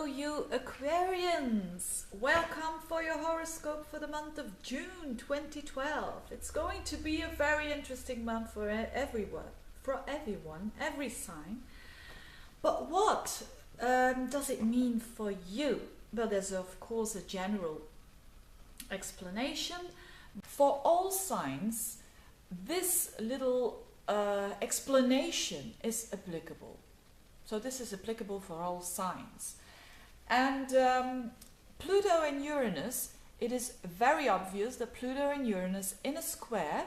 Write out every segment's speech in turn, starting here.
you Aquarians! Welcome for your horoscope for the month of June 2012. It's going to be a very interesting month for everyone, every sign. But what does it mean for you? Well, there's of course a general explanation. For all signs, this little explanation is applicable. So this is applicable for all signs. And Pluto and Uranus, it is very obvious that Pluto and Uranus in a square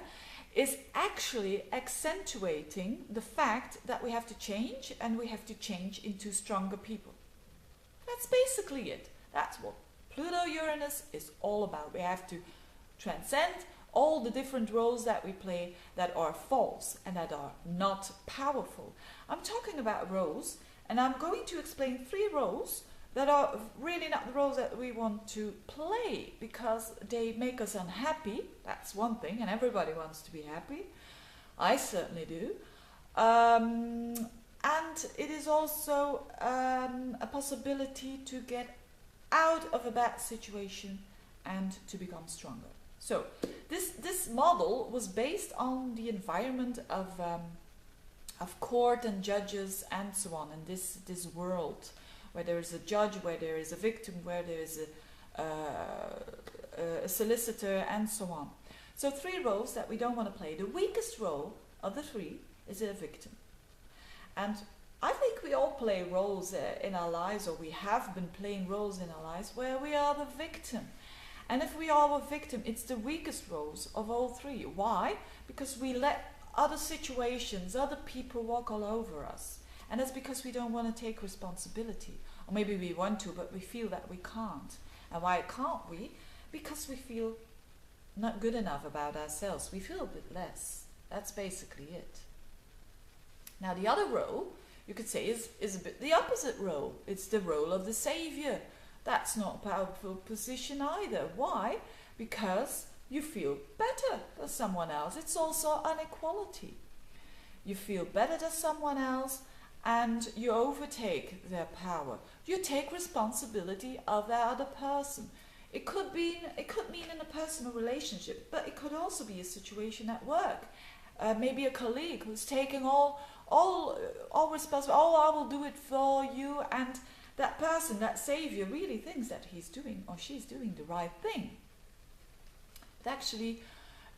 is actually accentuating the fact that we have to change, and we have to change into stronger people. That's basically it. That's what Pluto-Uranus is all about. We have to transcend all the different roles that we play that are false and that are not powerful. I'm talking about roles, and I'm going to explain 3 roles that are really not the roles that we want to play because they make us unhappy. That's one thing, and everybody wants to be happy. I certainly do. And it is also a possibility to get out of a bad situation and to become stronger. So this model was based on the environment of court and judges and so on, in this world where there is a judge, where there is a victim, where there is a solicitor and so on. So 3 roles that we don't want to play. The weakest role of the 3 is a victim. And I think we all play roles in our lives, or we have been playing roles in our lives where we are the victim. And if we are a victim, it's the weakest roles of all 3. Why? Because we let other situations, other people walk all over us. And that's because we don't want to take responsibility. Or maybe we want to, but we feel that we can't. And why can't we? Because we feel not good enough about ourselves. We feel a bit less. That's basically it. Now the other role, you could say, is a bit the opposite role. It's the role of the savior. That's not a powerful position either. Why? Because you feel better than someone else. It's also inequality. You feel better than someone else and you overtake their power. You take responsibility of that other person. It could mean in a personal relationship, but it could also be a situation at work. Maybe a colleague who's taking all responsibility. Oh, I will do it for you, and that person, that savior, really thinks that he's doing or she's doing the right thing. But actually,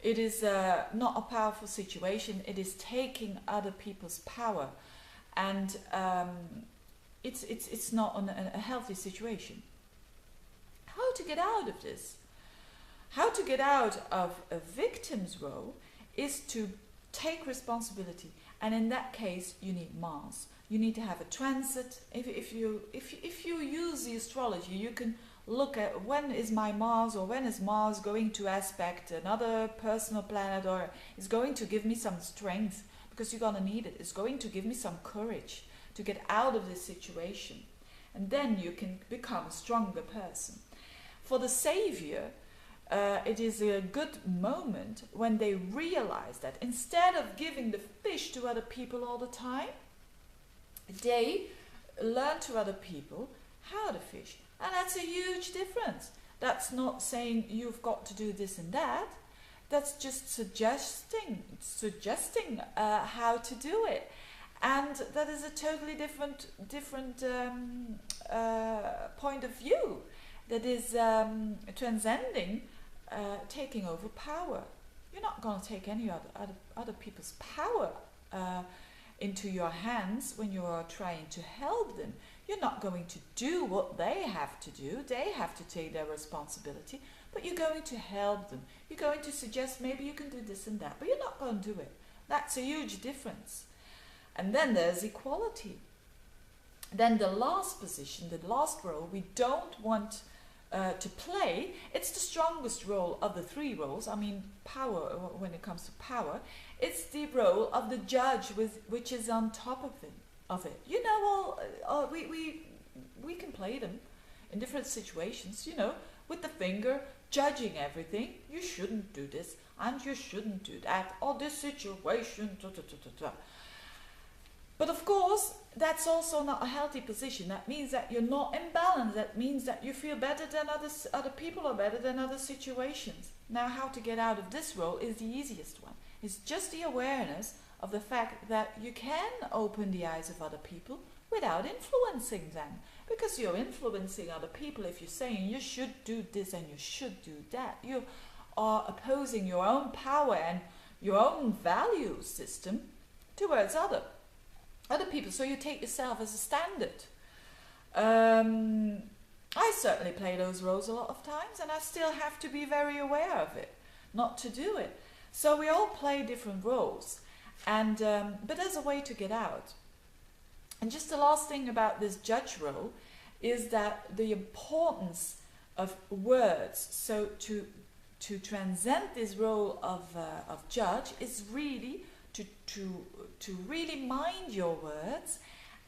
it is not a powerful situation. It is taking other people's power, and it's not a healthy situation. How to get out of this? How to get out of a victim's role is to take responsibility, and in that case, you need Mars. You need to have a transit. If you use the astrology, you can look at when is my Mars, or when is Mars going to aspect another personal planet, or is going to give me some strength, because you're going to need it. It's going to give me some courage to get out of this situation, and then you can become a stronger person. For the savior, it is a good moment when they realize that instead of giving the fish to other people all the time, they learn to other people how to fish. And that's a huge difference. That's not saying you've got to do this and that. That's just suggesting how to do it. And that is a totally different point of view. That is transcending taking over power. You're not going to take any other people's power into your hands when you are trying to help them. You're not going to do what they have to do. They have to take their responsibility, but you're going to help them. You're going to suggest maybe you can do this and that, but you're not going to do it. That's a huge difference. And then there's equality. Then the last position, the last role we don't want to play, it's the strongest role of the 3 roles. I mean, power, when it comes to power, it's the role of the judge, which is on top of it. You know, we can play them in different situations, you know, with the finger, judging everything. You shouldn't do this, and you shouldn't do that, or this situation, But of course, that's also not a healthy position. That means that you're not in balance. That means that you feel better than other people are better than other situations. Now, how to get out of this role is the easiest one. It's just the awareness of the fact that you can open the eyes of other people without influencing them. Because you're influencing other people if you're saying you should do this and you should do that. You are opposing your own power and your own value system towards other people. So you take yourself as a standard. I certainly play those roles a lot of times, and I still have to be very aware of it, not to do it. So we all play different roles, and but there's a way to get out. And just the last thing about this judge role is that the importance of words, so to transcend this role of judge, is really to really mind your words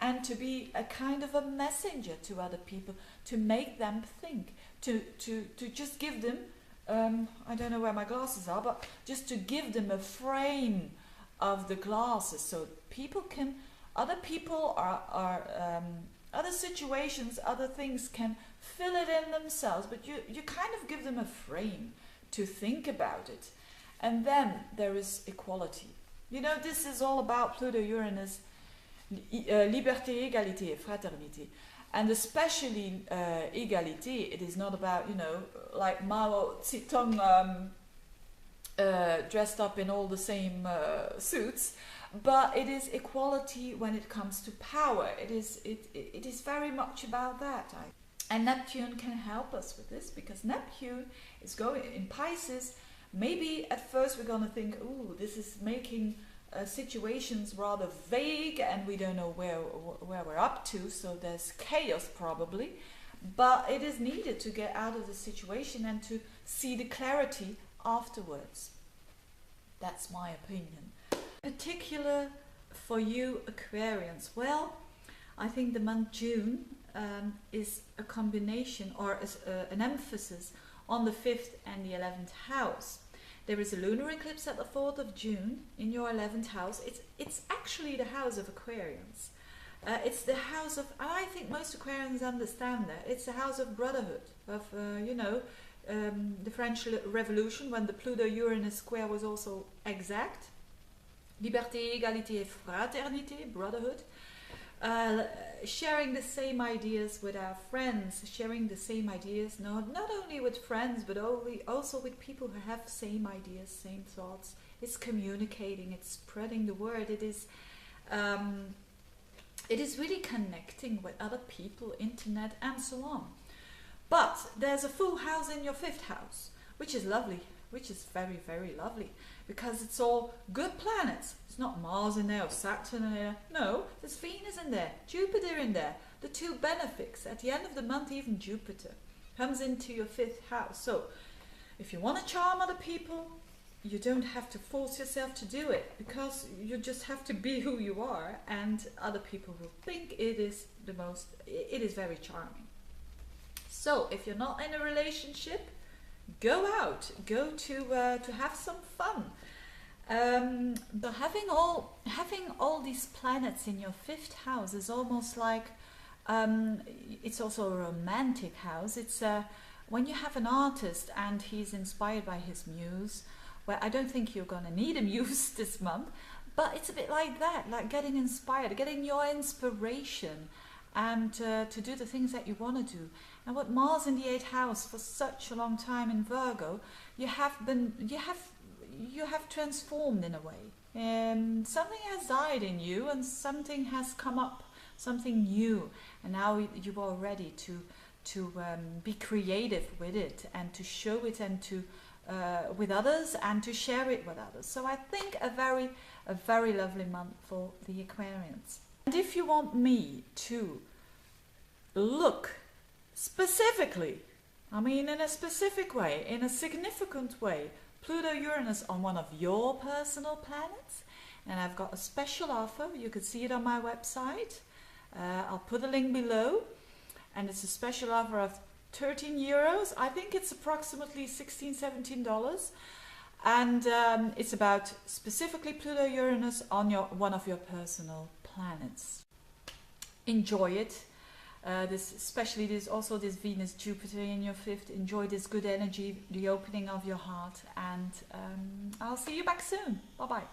and to be a kind of a messenger to other people, to make them think, to just give them, I don't know where my glasses are, but just to give them a frame of the glasses so people can, other people other situations, other things can fill it in themselves, but you kind of give them a frame to think about it. And then there is equality. You know, this is all about Pluto-Uranus, liberté, égalité, fraternité. And especially égalité, it is not about, you know, like Mao Zedong dressed up in all the same suits, but it is equality when it comes to power. It is very much about that. And Neptune can help us with this, because Neptune is going in Pisces. Maybe at first we're going to think, ooh, this is making situations rather vague and we don't know where we're up to, so there's chaos probably. But it is needed to get out of the situation and to see the clarity afterwards. That's my opinion. Particular for you Aquarians, well, I think the month June is a combination or is, an emphasis on the 5th and the 11th house. There is a lunar eclipse at the 4th of June in your 11th house. It's actually the house of Aquarians. It's the house of, and I think most Aquarians understand that, it's the house of brotherhood, of, you know, the French Revolution, when the Pluto-Uranus square was also exact. Liberté, égalité et fraternité, brotherhood. Sharing the same ideas with our friends, sharing the same ideas, not only with friends, but also with people who have same ideas, same thoughts. It's communicating, it's spreading the word. It is really connecting with other people, internet, and so on. But there's a full house in your 5th house, which is lovely, which is very, very lovely, because it's all good planets. It's not Mars in there or Saturn in there. No, there's Venus in there, Jupiter in there, the two benefics. At the end of the month, even Jupiter comes into your 5th house. So if you want to charm other people, you don't have to force yourself to do it, because you just have to be who you are, and other people will think it is very charming. So if you're not in a relationship, go out, go to have some fun. But having all these planets in your 5th house is almost like it's also a romantic house. It's when you have an artist and he's inspired by his muse. Well, I don't think you're going to need a muse this month, but it's a bit like that, like getting inspired, getting your inspiration, and to do the things that you want to do. And with Mars in the 8th house for such a long time in Virgo, you have transformed in a way. Something has died in you and something has come up, something new, and now you are ready to be creative with it and to show it and to with others and to share it with others. So I think a very lovely month for the Aquarians. And if you want me to look specifically, I mean in a specific way, in a significant way, Pluto-Uranus on one of your personal planets, and I've got a special offer. You can see it on my website. I'll put a link below, and it's a special offer of €13. I think it's approximately $16-17, and it's about specifically Pluto-Uranus on one of your personal planets. planets. Enjoy it. Especially this Venus Jupiter in your fifth. Enjoy this good energy, the opening of your heart, and I'll see you back soon. Bye bye.